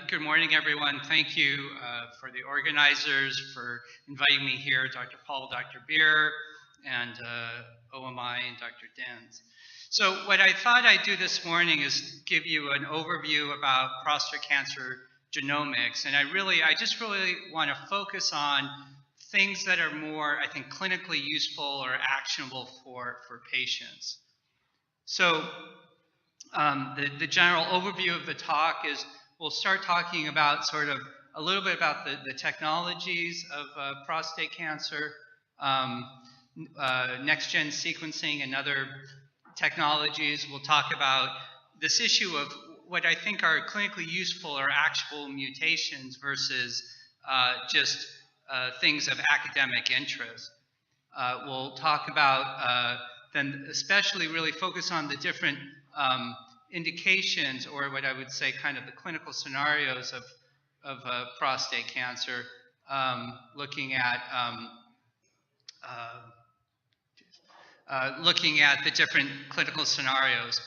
Good morning, everyone. Thank you for the organizers for inviting me here, Dr. Paul, Dr. Beer, and OMI and Dr. Dens. So what I thought I'd do this morning is give you an overview about prostate cancer genomics. And I just really want to focus on things that are more, I think, clinically useful or actionable for patients. So the general overview of the talk is we'll start talking about sort of a little bit about the technologies of prostate cancer, next-gen sequencing and other technologies. We'll talk about this issue of what I think are clinically useful or actual mutations versus just things of academic interest. We'll talk about then especially really focus on the different indications, or what I would say kind of the clinical scenarios of prostate cancer, looking at the different clinical scenarios.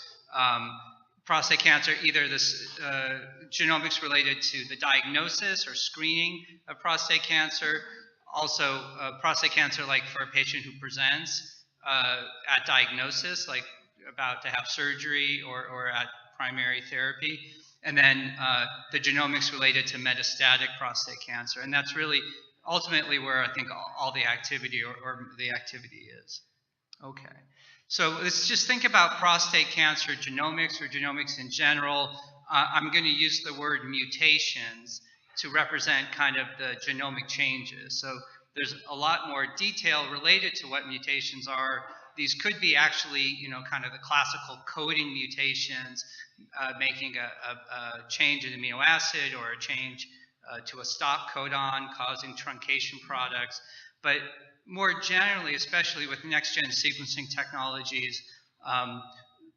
Prostate cancer, either this genomics related to the diagnosis or screening of prostate cancer, also prostate cancer like for a patient who presents at diagnosis, like about to have surgery or at primary therapy, and then the genomics related to metastatic prostate cancer. And that's really ultimately where I think all the activity or the activity is. Okay, so let's just think about prostate cancer genomics or genomics in general. I'm going to use the word mutations to represent kind of the genomic changes. So there's a lot more detail related to what mutations are. These could be actually, kind of the classical coding mutations, making a change in amino acid or a change to a stop codon, causing truncation products. But more generally, especially with next-gen sequencing technologies,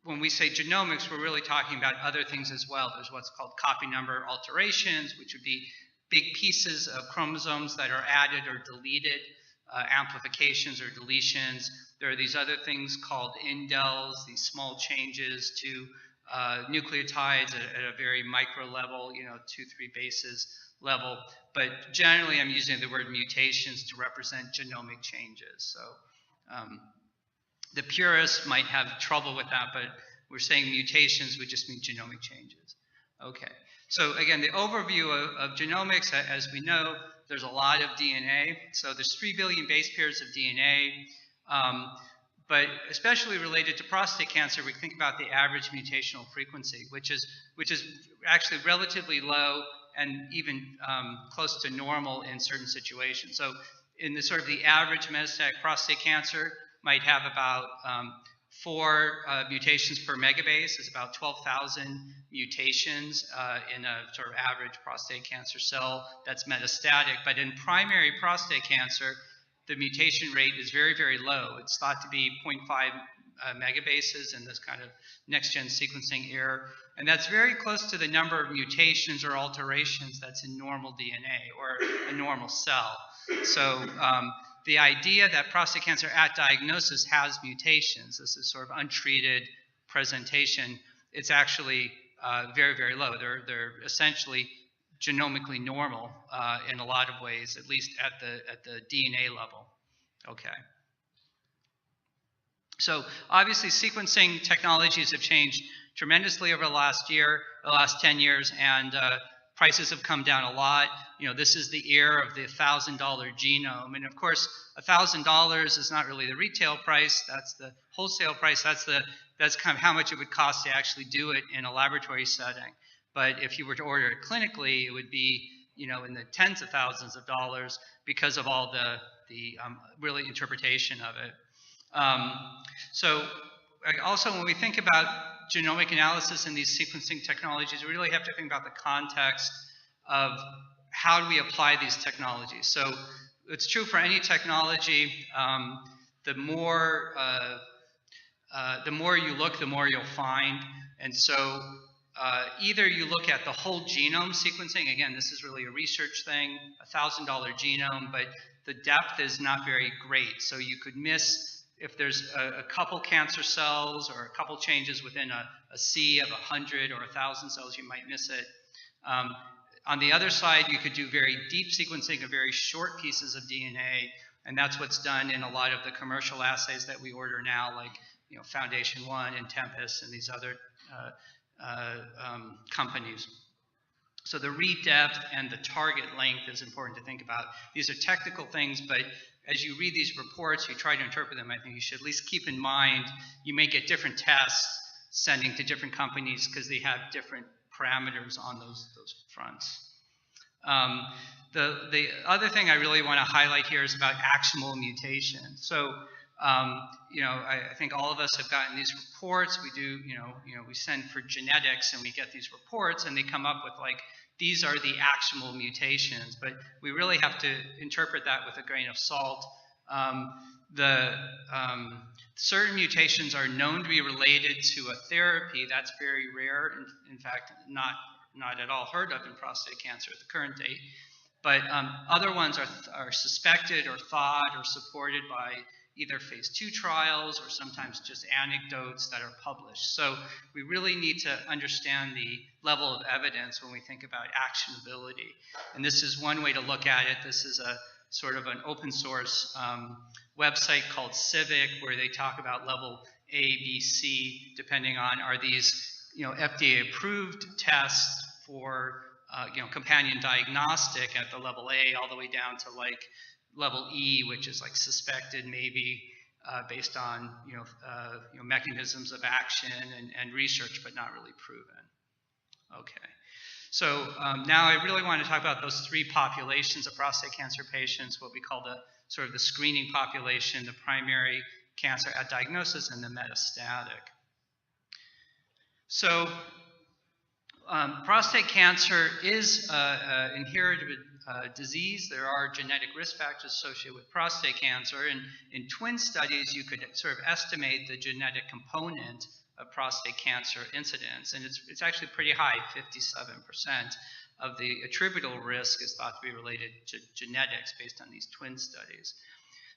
when we say genomics, we're really talking about other things as well. There's what's called copy number alterations, which would be big pieces of chromosomes that are added or deleted, amplifications or deletions. There are these other things called indels, these small changes to nucleotides at a very micro level, 2-3 bases level. But generally, I'm using the word mutations to represent genomic changes. So the purists might have trouble with that, but we're saying mutations would just mean genomic changes. Okay. So again, the overview of genomics, as we know, there's a lot of DNA. So there's 3 billion base pairs of DNA. But especially related to prostate cancer, we think about the average mutational frequency, which is actually relatively low and even close to normal in certain situations. So in the sort of the average metastatic prostate cancer might have about 4 mutations per megabase. Is about 12,000 mutations in a sort of average prostate cancer cell that's metastatic. But in primary prostate cancer, the mutation rate is very, very low. It's thought to be 0.5 megabases in this kind of next-gen sequencing era. And that's very close to the number of mutations or alterations that's in normal DNA or a normal cell. So the idea that prostate cancer at diagnosis has mutations, this is sort of untreated presentation, it's actually very, very low. They're essentially genomically normal in a lot of ways, at least at the DNA level. Okay. So obviously sequencing technologies have changed tremendously over the last 10 years, and prices have come down a lot. This is the era of the $1,000 genome, and of course, $1,000 is not really the retail price. That's the wholesale price. That's kind of how much it would cost to actually do it in a laboratory setting. But if you were to order it clinically, it would be, in the tens of thousands of dollars because of all the really interpretation of it. So also when we think about genomic analysis and these sequencing technologies, we really have to think about the context of how do we apply these technologies. So it's true for any technology, the more you look, the more you'll find. And so either you look at the whole genome sequencing, again, this is really a research thing, $1,000 genome, but the depth is not very great. So you could miss, if there's a couple cancer cells or a couple changes within a sea of 100 or 1,000 cells, you might miss it. On the other side, you could do very deep sequencing of very short pieces of DNA, and that's what's done in a lot of the commercial assays that we order now, like Foundation One and Tempus and these other companies. So the read depth and the target length is important to think about. These are technical things, but as you read these reports, you try to interpret them, I think you should at least keep in mind you may get different tests sending to different companies because they have different parameters on those fronts. The other thing I really want to highlight here is about actionable mutations. So, I think all of us have gotten these reports. We do, we send for genetics and we get these reports and they come up with like, these are the actionable mutations, but we really have to interpret that with a grain of salt. Certain mutations are known to be related to a therapy. That's very rare. In fact, not at all heard of in prostate cancer at the current date. But other ones are suspected or thought or supported by either phase 2 trials or sometimes just anecdotes that are published. So we really need to understand the level of evidence when we think about actionability. And this is one way to look at it. This is a sort of an open source website called Civic, where they talk about level A, B, C, depending on are these FDA approved tests for companion diagnostic at the level A all the way down to like level E, which is like suspected maybe based on mechanisms of action and research, but not really proven. Okay. So now I really want to talk about those three populations of prostate cancer patients, what we call the sort of the screening population, the primary cancer at diagnosis, and the metastatic. So prostate cancer is an inherited disease. There are genetic risk factors associated with prostate cancer, and in twin studies you could sort of estimate the genetic component of prostate cancer incidence, and it's actually pretty high. 57% of the attributable risk is thought to be related to genetics based on these twin studies.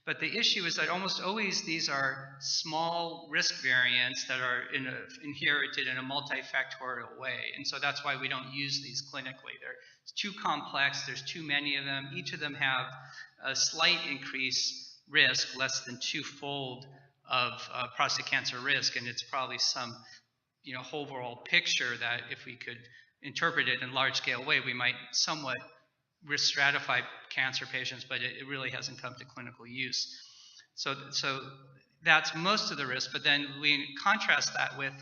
But the issue is that almost always these are small risk variants that are inherited in a multifactorial way, and so that's why we don't use these clinically. They're too complex, there's too many of them. Each of them have a slight increased risk, less than twofold of prostate cancer risk, and it's probably some overall picture that if we could interpret it in a large scale way, we might somewhat risk stratify cancer patients, but it really hasn't come to clinical use. So that's most of the risk, but then we contrast that with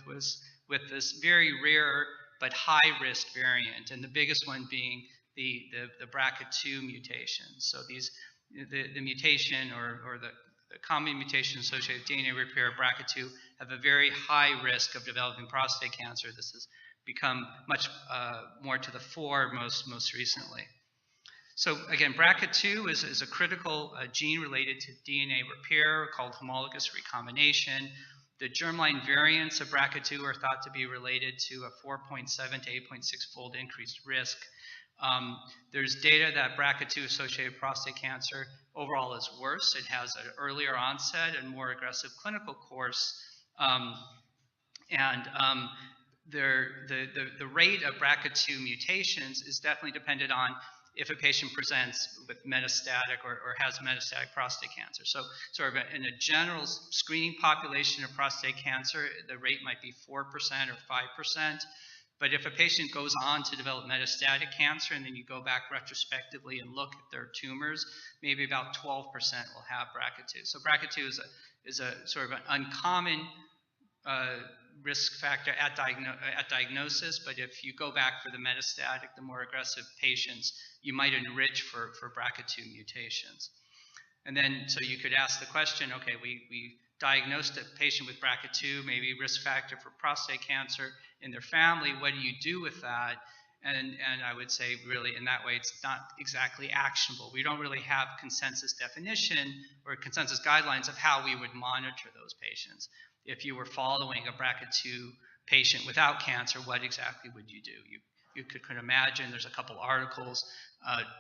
this very rare but high risk variant, and the biggest one being the BRCA2 mutation. So the mutation or the common mutation associated with DNA repair, BRCA2, have a very high risk of developing prostate cancer. This has become much more to the fore most recently. So again, BRCA2 is a critical gene related to DNA repair called homologous recombination. The germline variants of BRCA2 are thought to be related to a 4.7 to 8.6-fold increased risk. There's data that BRCA2 associated prostate cancer overall is worse. It has an earlier onset and more aggressive clinical course. The rate of BRCA2 mutations is definitely dependent on if a patient presents with metastatic or has metastatic prostate cancer. So sort of in a general screening population of prostate cancer, the rate might be 4% or 5%. But if a patient goes on to develop metastatic cancer and then you go back retrospectively and look at their tumors, maybe about 12% will have BRCA2. So BRCA2 is a sort of an uncommon risk factor at diagnosis, but if you go back for the metastatic, the more aggressive patients, you might enrich for BRCA2 mutations. And then, so you could ask the question, okay, we diagnosed a patient with BRCA2, maybe risk factor for prostate cancer in their family, what do you do with that? And I would say really in that way, it's not exactly actionable. We don't really have consensus definition or consensus guidelines of how we would monitor those patients. If you were following a BRCA2 patient without cancer, what exactly would you do? You could imagine there's a couple articles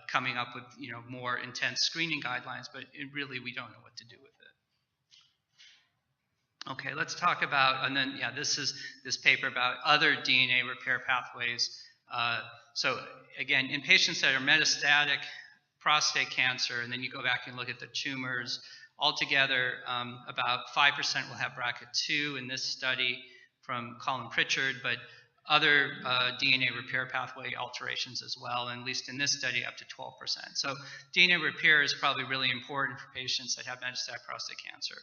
coming up with more intense screening guidelines, but really we don't know what to do with it. Okay, let's talk about, and then this is this paper about other DNA repair pathways So again, in patients that are metastatic prostate cancer, and then you go back and look at the tumors, altogether about 5% will have BRCA2 in this study from Colin Pritchard, but other DNA repair pathway alterations as well, and at least in this study up to 12%. So DNA repair is probably really important for patients that have metastatic prostate cancer,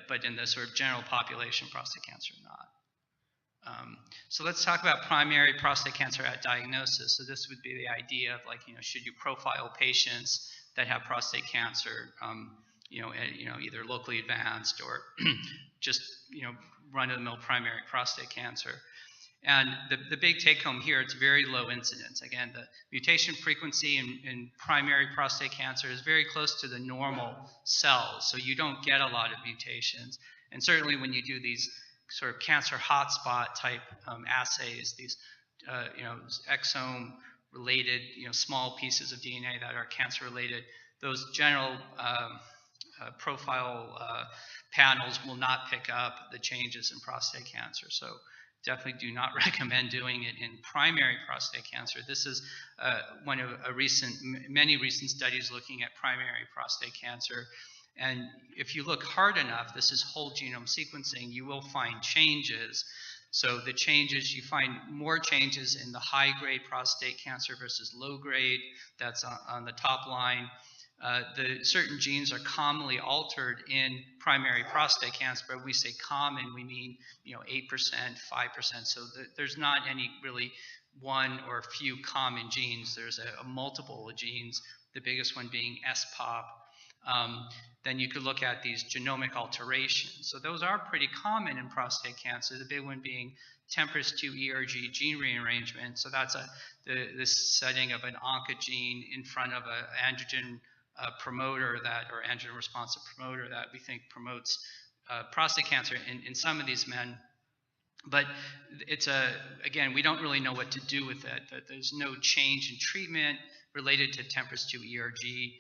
but in the sort of general population, prostate cancer not. So let's talk about primary prostate cancer at diagnosis. So this would be the idea of, like, should you profile patients that have prostate cancer, either locally advanced or just, run-of-the-mill primary prostate cancer. And the big take-home here, it's very low incidence. Again, the mutation frequency in primary prostate cancer is very close to the normal cells, so you don't get a lot of mutations. And certainly when you do these sort of cancer hotspot type assays, these exome-related, small pieces of DNA that are cancer-related, those general profile panels will not pick up the changes in prostate cancer. So definitely do not recommend doing it in primary prostate cancer. This is one of many recent studies looking at primary prostate cancer. And if you look hard enough, this is whole genome sequencing, you will find changes. So the changes, you find more changes in the high-grade prostate cancer versus low-grade. That's on the top line. The certain genes are commonly altered in primary prostate cancer, but when we say common, we mean 8%, 5%. So there's not any really one or few common genes. There's a multiple of genes, the biggest one being SPOP. Then you could look at these genomic alterations. So those are pretty common in prostate cancer, the big one being TMPRSS2 ERG gene rearrangement. So that's this setting of an oncogene in front of an androgen promoter or androgen responsive promoter that we think promotes prostate cancer in some of these men. But it's again, we don't really know what to do with it. That there's no change in treatment related to TMPRSS2 ERG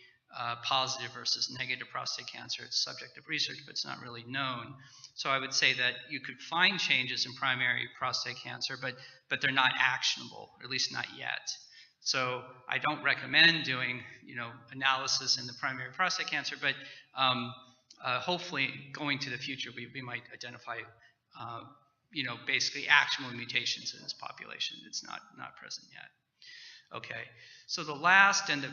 positive versus negative prostate cancer. It's subject of research, but it's not really known. So I would say that you could find changes in primary prostate cancer, but they're not actionable, or at least not yet. So I don't recommend doing, analysis in the primary prostate cancer, but hopefully going to the future, we might identify, basically actionable mutations in this population. It's not present yet. Okay, so the last, and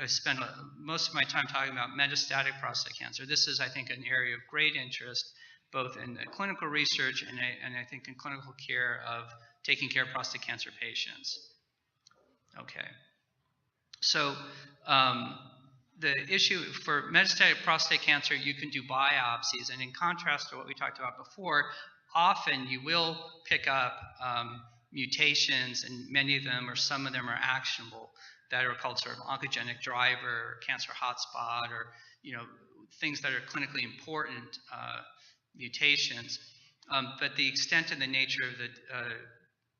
I spend most of my time talking about metastatic prostate cancer. This is, I think, an area of great interest, both in the clinical research and I think in clinical care of taking care of prostate cancer patients. Okay, so the issue for metastatic prostate cancer, you can do biopsies, and in contrast to what we talked about before, often you will pick up mutations, and many of them or some of them are actionable, that are called sort of oncogenic driver or cancer hotspot, or things that are clinically important mutations. But the extent and the nature of the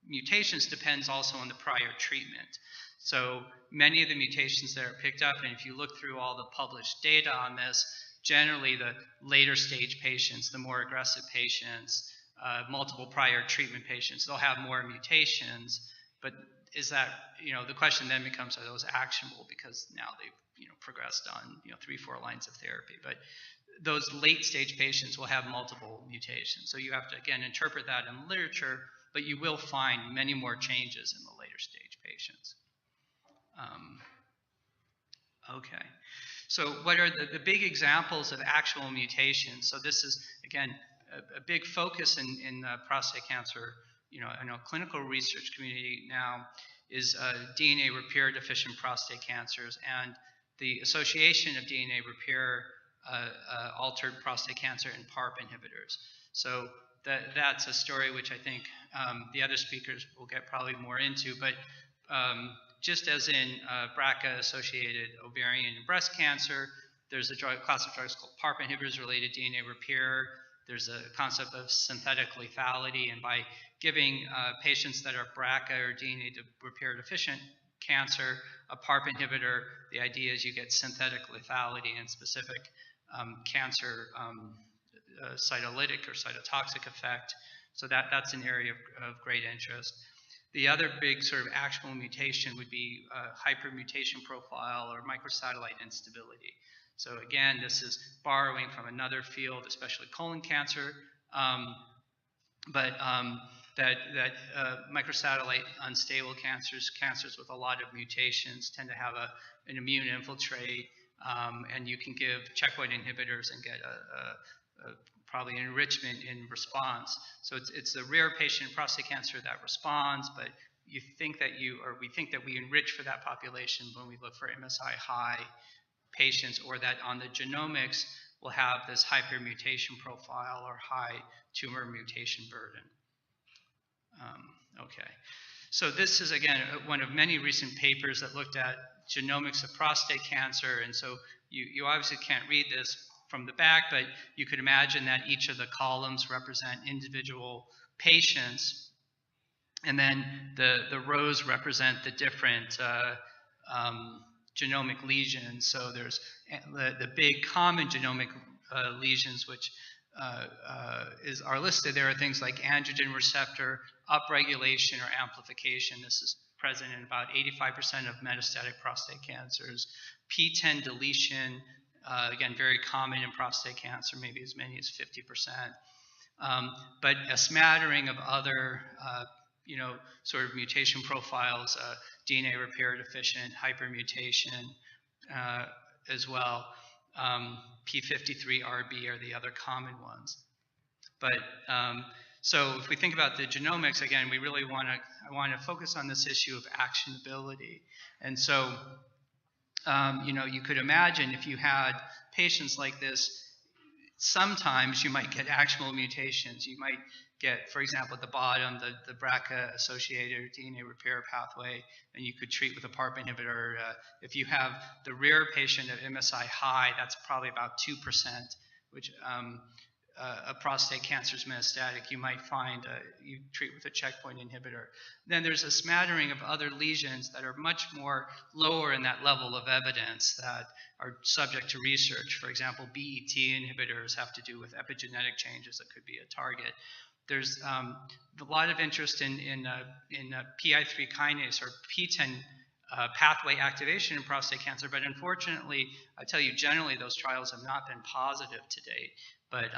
mutations depends also on the prior treatment. So many of the mutations that are picked up, and if you look through all the published data on this, generally the later stage patients, the more aggressive patients, multiple prior treatment patients, they'll have more mutations. But is that, the question then becomes, are those actionable, because now they've progressed on 3-4 lines of therapy. But those late stage patients will have multiple mutations. So you have to, again, interpret that in literature, but you will find many more changes in the later stage patients. Okay, so what are the big examples of actual mutations? So this is, again, a big focus in prostate cancer, in a clinical research community now, is DNA repair deficient prostate cancers and the association of DNA repair altered prostate cancer and PARP inhibitors. So that's a story which I think the other speakers will get probably more into, but just as in BRCA-associated ovarian and breast cancer, there's a class of drugs called PARP inhibitors related DNA repair. There's a concept of synthetic lethality, and by giving patients that are BRCA or DNA repair deficient cancer a PARP inhibitor, the idea is you get synthetic lethality and specific cancer cytolytic or cytotoxic effect So that's an area of great interest. The other big sort of actionable mutation would be hypermutation profile or microsatellite instability. So again, this is borrowing from another field, especially colon cancer, that microsatellite unstable cancers with a lot of mutations tend to have an immune infiltrate, and you can give checkpoint inhibitors and get probably an enrichment in response. So it's the rare patient prostate cancer that responds, but we think that we enrich for that population when we look for MSI high patients, or that on the genomics will have this hypermutation profile or high tumor mutation burden. Okay, so this is again one of many recent papers that looked at genomics of prostate cancer, and so you obviously can't read this from the back, but you could imagine that each of the columns represent individual patients, and then the rows represent the different genomic lesions. So there's the big common genomic lesions, which are listed. There are things like androgen receptor upregulation or amplification. This is present in about 85% of metastatic prostate cancers. P10 deletion, again, very common in prostate cancer, maybe as many as 50%. But a smattering of other, sort of mutation profiles, DNA repair deficient, hypermutation as well. P53RB are the other common ones. But so if we think about the genomics, again, we really want to focus on this issue of actionability. And so, you could imagine if you had patients like this, sometimes you might get actionable mutations. You might get, for example, at the bottom, the BRCA-associated DNA repair pathway, and you could treat with a PARP inhibitor. If you have the rare patient of MSI high, that's probably about 2%, which a prostate cancer is metastatic. You might find you treat with a checkpoint inhibitor. Then there's a smattering of other lesions that are much more lower in that level of evidence that are subject to research. For example, BET inhibitors have to do with epigenetic changes that could be a target. There's a lot of interest in PI3 kinase or PTEN pathway activation in prostate cancer, but unfortunately, I tell you, generally those trials have not been positive to date. But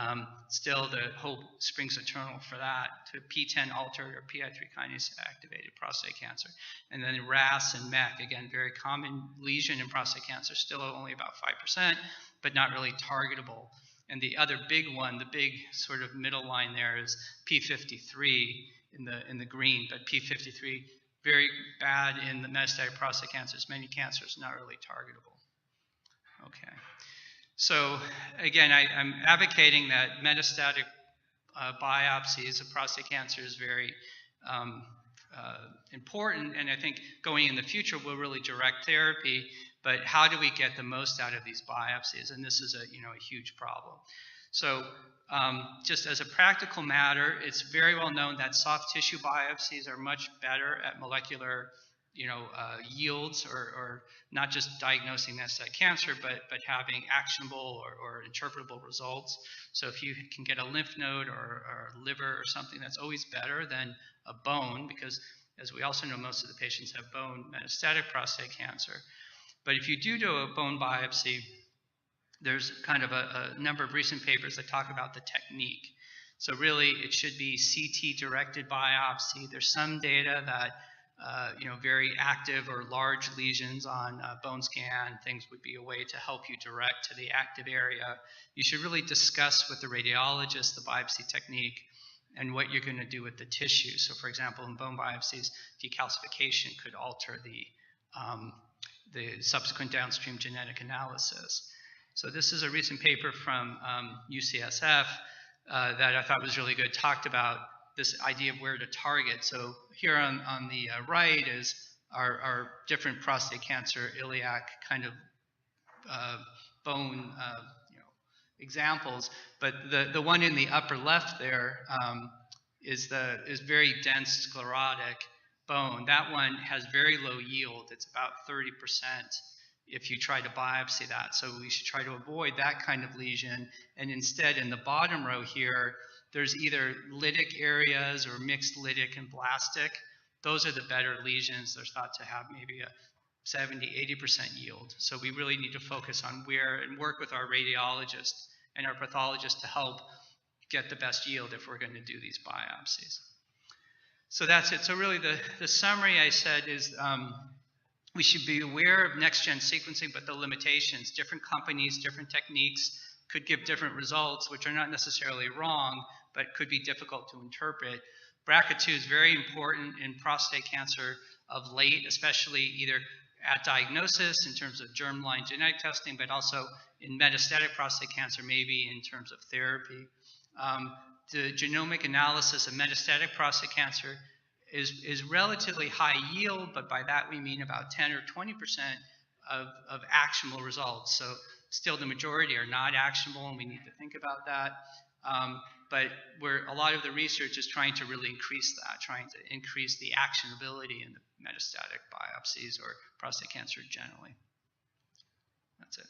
still, the hope springs eternal for that, to P10 altered or PI3 kinase activated prostate cancer. And then RAS and MEK, again, very common lesion in prostate cancer, still only about 5%, but not really targetable. And the other big one, the big sort of middle line there is P53 in the green, but P53 very bad in the metastatic prostate cancers, many cancers, not really targetable. Okay. So again, I'm advocating that metastatic biopsies of prostate cancer is very important, and I think going in the future we'll really direct therapy. But how do we get the most out of these biopsies? And this is a huge problem. So just as a practical matter, it's very well known that soft tissue biopsies are much better at molecular yields, or not just diagnosing metastatic cancer, but having actionable or interpretable results. So if you can get a lymph node or liver or something, that's always better than a bone, because as we also know, most of the patients have bone metastatic prostate cancer. But if you do a bone biopsy, there's kind of a number of recent papers that talk about the technique. So really, it should be CT-directed biopsy. There's some data that very active or large lesions on bone scan, things would be a way to help you direct to the active area. You should really discuss with the radiologist the biopsy technique and what you're going to do with the tissue. So for example, in bone biopsies, decalcification could alter the subsequent downstream genetic analysis. So this is a recent paper from UCSF that I thought was really good, talked about this idea of where to target. So here on the right is our different prostate cancer iliac kind of bone examples, but the one in the upper left there is very dense sclerotic bone. That one has very low yield. It's about 30% if you try to biopsy that. So we should try to avoid that kind of lesion, and instead in the bottom row here, there's either lytic areas or mixed lytic and blastic. Those are the better lesions. They're thought to have maybe a 70, 80% yield. So we really need to focus on where and work with our radiologist and our pathologist to help get the best yield if we're going to do these biopsies. So that's it. So really the summary I said is we should be aware of next-gen sequencing, but the limitations. Different companies, different techniques could give different results, which are not necessarily wrong, but could be difficult to interpret. BRCA2 is very important in prostate cancer of late, especially either at diagnosis in terms of germline genetic testing, but also in metastatic prostate cancer, maybe in terms of therapy. The genomic analysis of metastatic prostate cancer is relatively high yield, but by that we mean about 10 or 20% of actionable results. So still the majority are not actionable, and we need to think about that. But a lot of the research is trying to really increase that, trying to increase the actionability in the metastatic biopsies or prostate cancer generally. That's it.